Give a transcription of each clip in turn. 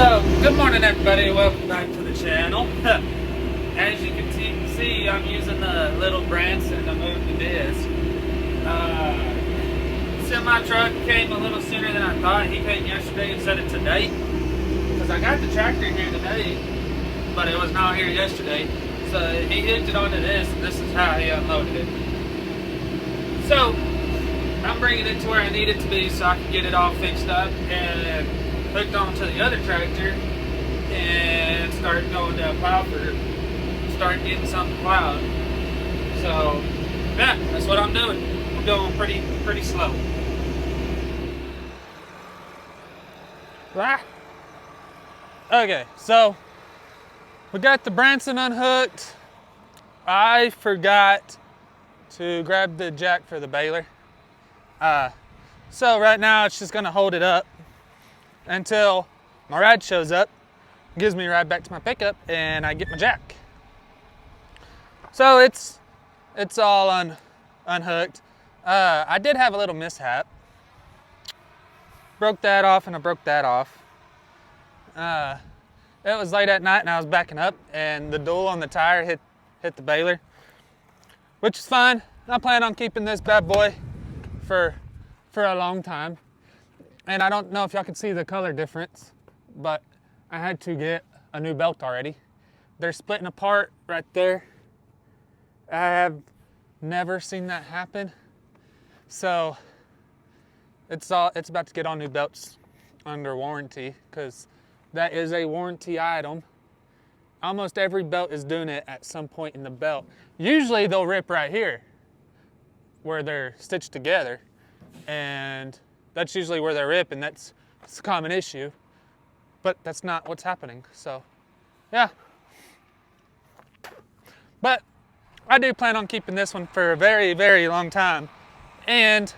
So, good morning everybody, welcome back to the channel. As you can see, I'm using the little Branson to move the disc. Semi-truck came a little sooner than I thought. He came yesterday instead of today. Because I got the tractor here today, but it was not here yesterday. So he hooked it onto this, and this is how he unloaded it. So, I'm bringing it to where I need it to be so I can get it all fixed up and hooked onto the other tractor and start going to a plow for start getting something plowed. So yeah, that's what I'm doing. I'm going pretty slow. Okay, so we got the Branson unhooked. I forgot to grab the jack for the baler. So right now it's just gonna hold it up until my ride shows up, gives me a ride back to my pickup, and I get my jack. So it's all unhooked. I did have a little mishap. Broke that off and I broke that off. It was late at night and I was backing up and the dual on the tire hit the baler, which is fine. I plan on keeping this bad boy for a long time. And I don't know if y'all can see the color difference, but I had to get a new belt already. They're splitting apart right there. I have never seen that happen. So it's about to get all new belts under warranty because that is a warranty item. Almost every belt is doing it at some point in the belt. Usually they'll rip right here where they're stitched together, and that's usually where they rip, and it's a common issue, but that's not what's happening. So yeah, but I do plan on keeping this one for a very, very long time. And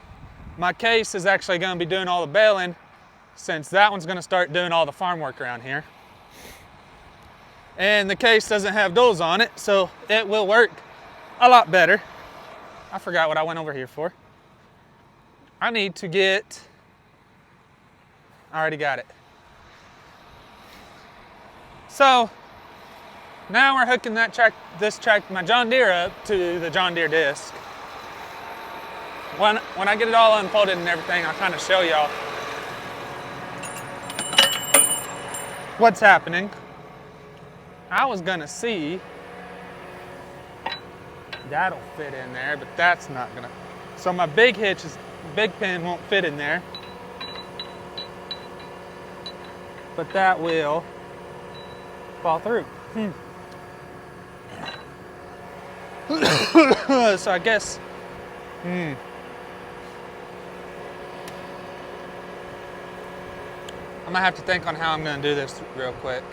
my case is actually going to be doing all the baling, since that one's going to start doing all the farm work around here. And the case doesn't have duals on it, so it will work a lot better. I forgot what I went over here for. I need to get, I already got it. So now we're hooking my John Deere up to the John Deere disc. When I get it all unfolded and everything, I'll kind of show y'all what's happening. I was gonna see, that'll fit in there, but that's not gonna. So my big pin won't fit in there, but that will fall through. So I guess, I'm gonna have to think on how I'm gonna do this real quick.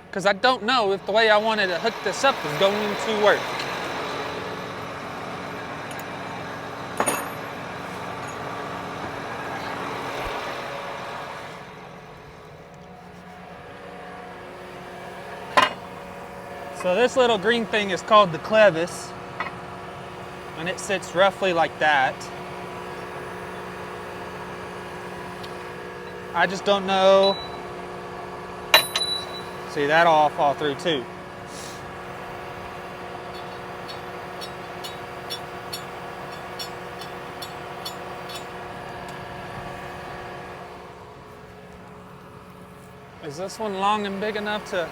Because I don't know if the way I wanted to hook this up is going to work. So this little green thing is called the clevis, and it sits roughly like that. I just don't know. See, that'll all fall through too. Is this one long and big enough to?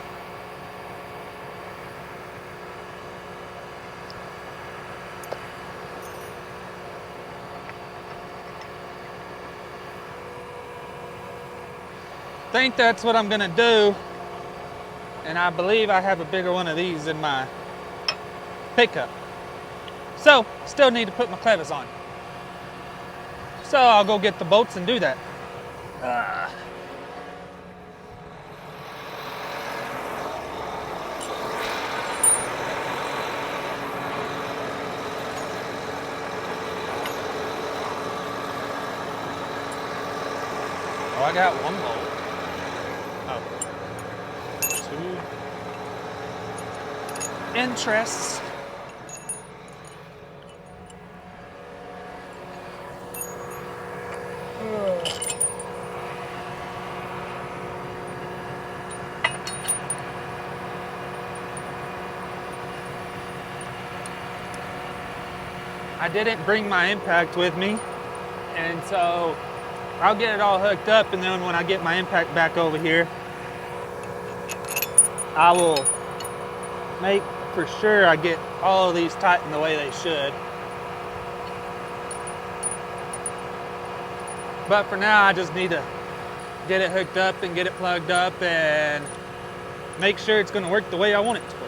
I think that's what I'm gonna do. And I believe I have a bigger one of these in my pickup. So, still need to put my clevis on. So I'll go get the bolts and do that. Oh, I got one bolt. Interests. I didn't bring my impact with me, and so I'll get it all hooked up, and then when I get my impact back over here, I will make for sure I get all of these tightened the way they should. But for now, I just need to get it hooked up and get it plugged up and make sure it's going to work the way I want it to work.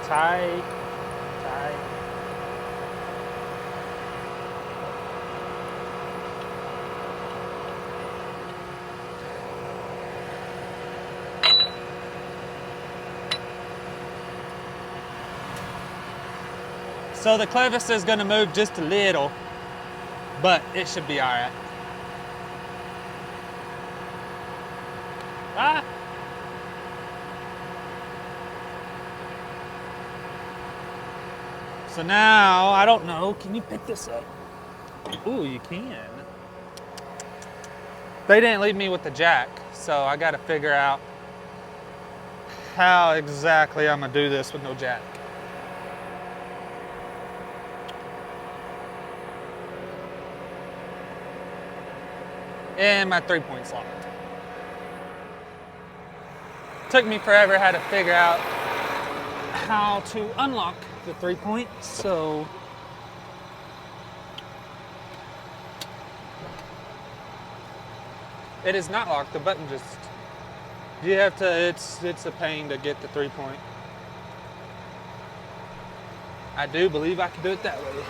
Tight. So the clevis is going to move just a little, but it should be all right. Ah! So now, I don't know, can you pick this up? Ooh, you can. They didn't leave me with the jack, so I got to figure out how exactly I'm going to do this with no jack. And my 3-point's locked. Took me forever how to figure out how to unlock the 3-point, so it is not locked. The button just, you have to, it's a pain to get the 3-point. I do believe I can do it that way.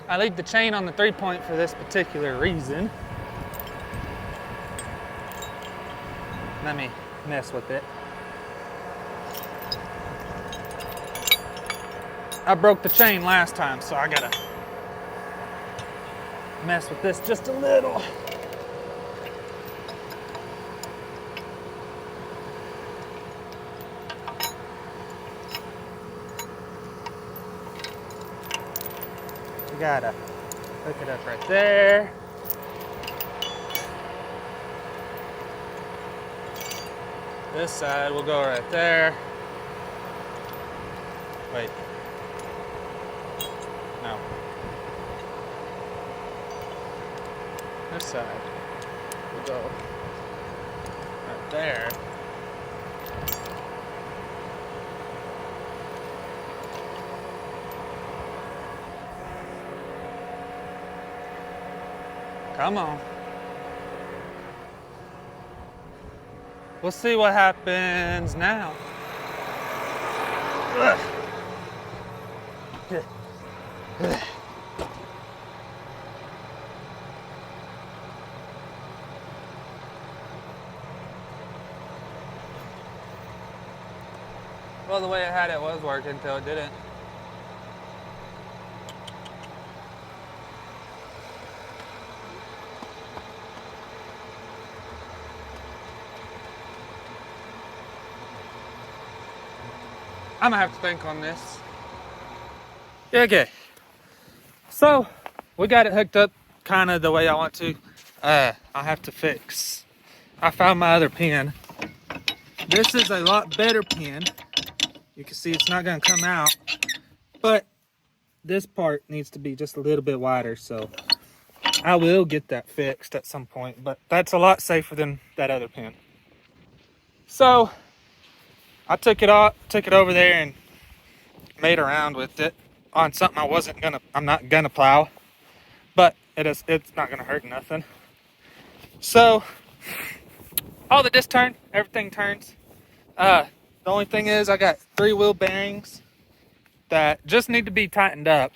I leave the chain on the 3-point for this particular reason. Let me mess with it. I broke the chain last time, so I gotta mess with this just a little. You gotta hook it up right there. This side will go right there. Wait. No. This side will go right there. Come on. We'll see what happens now. Ugh. Well, the way I had it was working until it didn't. I'm gonna have to think on this. Okay. So, we got it hooked up kind of the way I want to. I have to fix. I found my other pin. This is a lot better pin. You can see it's not gonna come out, but this part needs to be just a little bit wider, so I will get that fixed at some point, but that's a lot safer than that other pin. So, I took it over there and made around with it. on something I'm not gonna plow, but it's not gonna hurt nothing. So all the discs turn, everything turns. The only thing is I got 3 wheel bearings that just need to be tightened up,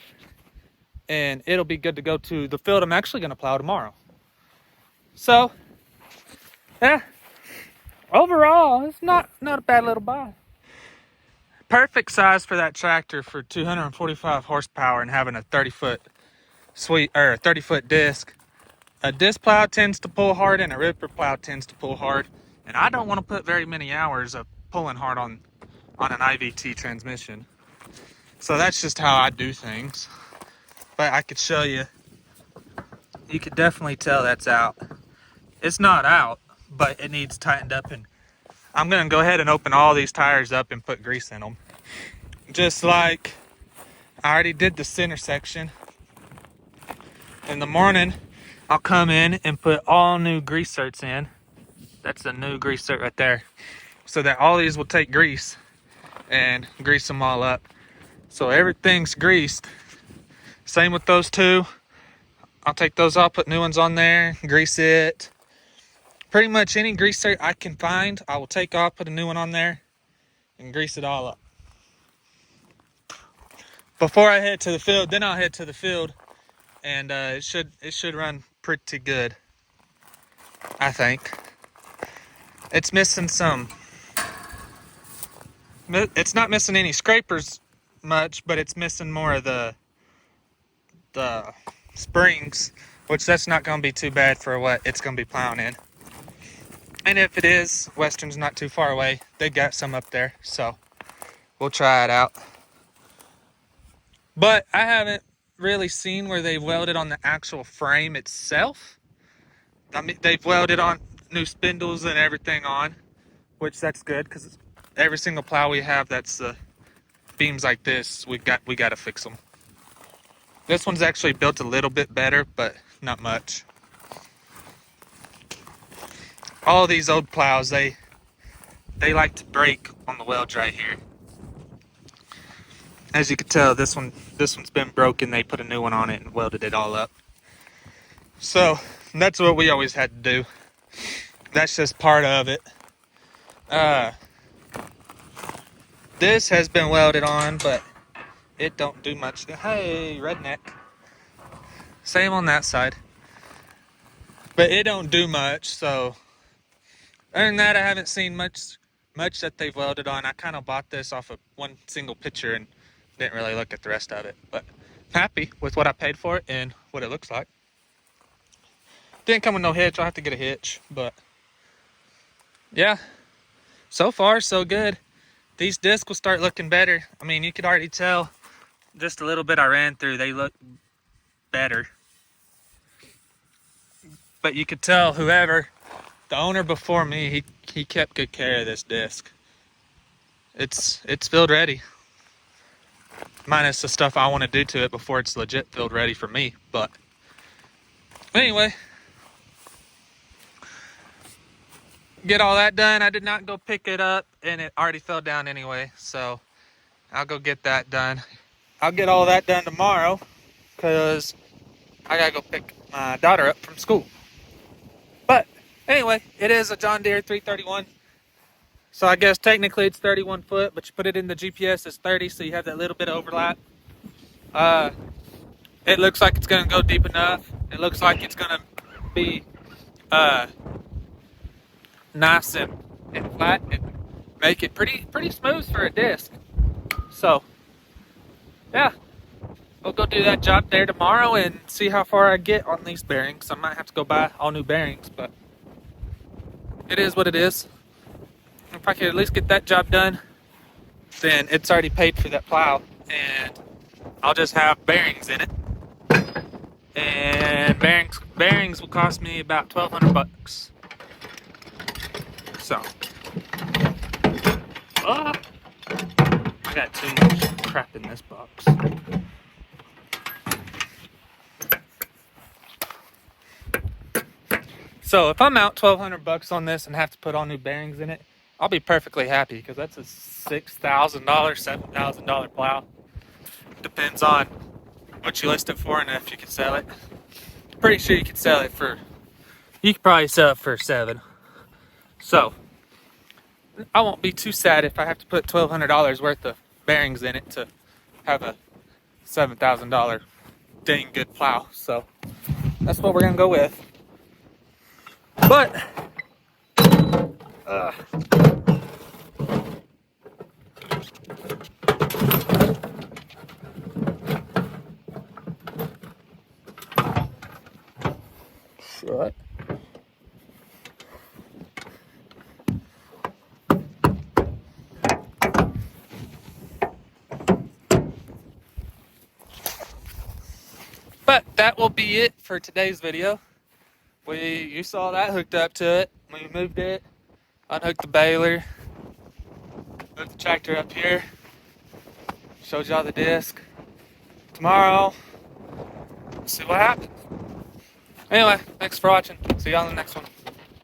and it'll be good to go to the field I'm actually gonna plow tomorrow. So yeah, overall it's not a bad little buy. Perfect size for that tractor for 245 horsepower and having a 30-foot sweep or a 30-foot disc. A disc plow tends to pull hard and a ripper plow tends to pull hard, and I don't want to put very many hours of pulling hard on an IVT transmission. So that's just how I do things. But I could show you. You could definitely tell that's out. It's not out, but it needs tightened up, and I'm gonna go ahead and open all these tires up and put grease in them. Just like I already did the center section. In the morning, I'll come in and put all new grease certs in. That's a new grease cert right there. So that all these will take grease and grease them all up. So everything's greased. Same with those two. I'll take those off, put new ones on there, grease it. Pretty much any grease cert I can find, I will take off, put a new one on there, and grease it all up. Before I head to the field, then I'll head to the field, and it should run pretty good, I think. It's missing some. It's not missing any scrapers much, but it's missing more of the springs, which that's not going to be too bad for what it's going to be plowing in. And if it is, Western's not too far away. They got some up there, so we'll try it out. But I haven't really seen where they've welded on the actual frame itself. I mean, they've welded on new spindles and everything on, which that's good, because every single plow we have that's beams like this, we got to fix them. This one's actually built a little bit better, but not much. All these old plows, they like to break on the welds right here. As you can tell, this one's been broken. They put a new one on it and welded it all up. So that's what we always had to do. That's just part of it. This has been welded on, but it don't do much. Hey, redneck. Same on that side. But it don't do much, so other than that, I haven't seen much that they've welded on. I kind of bought this off of one single picture and didn't really look at the rest of it. But I'm happy with what I paid for it and what it looks like. Didn't come with no hitch. I'll have to get a hitch. But yeah, so far so good. These discs will start looking better. I mean, you could already tell just a little bit I ran through, they look better. But you could tell the owner before me, he kept good care of this disc. It's field ready. Minus the stuff I want to do to it before it's legit field ready for me. But anyway, get all that done. I did not go pick it up, and it already fell down anyway. So I'll go get that done. I'll get all that done tomorrow because I gotta go pick my daughter up from school. But anyway, it is a John Deere 331. So I guess technically it's 31 foot, but you put it in the GPS, it's 30, so you have that little bit of overlap. It looks like it's gonna go deep enough. It looks like it's gonna be nice and flat and make it pretty smooth for a disc. So yeah, we'll go do that job there tomorrow and see how far I get on these bearings. I might have to go buy all new bearings, but it is what it is. If I could at least get that job done, then it's already paid for that plow, and I'll just have bearings in it. And bearings will cost me about $1,200. So, I got too much crap in this box. So if I'm out $1,200 on this and have to put all new bearings in it, I'll be perfectly happy, because that's a $6,000, $7,000 plow. depends on what you list it for and if you can sell it. Pretty sure you could sell it for, you could probably sell it for 7. So I won't be too sad if I have to put $1,200 worth of bearings in it to have a $7,000 dang good plow. So that's what we're gonna go with. But shut. But that will be it for today's video. You saw that hooked up to it. We moved it, unhooked the baler, moved the tractor up here, showed y'all the disc. Tomorrow, we'll see what happens. Anyway, thanks for watching. See y'all in the next one.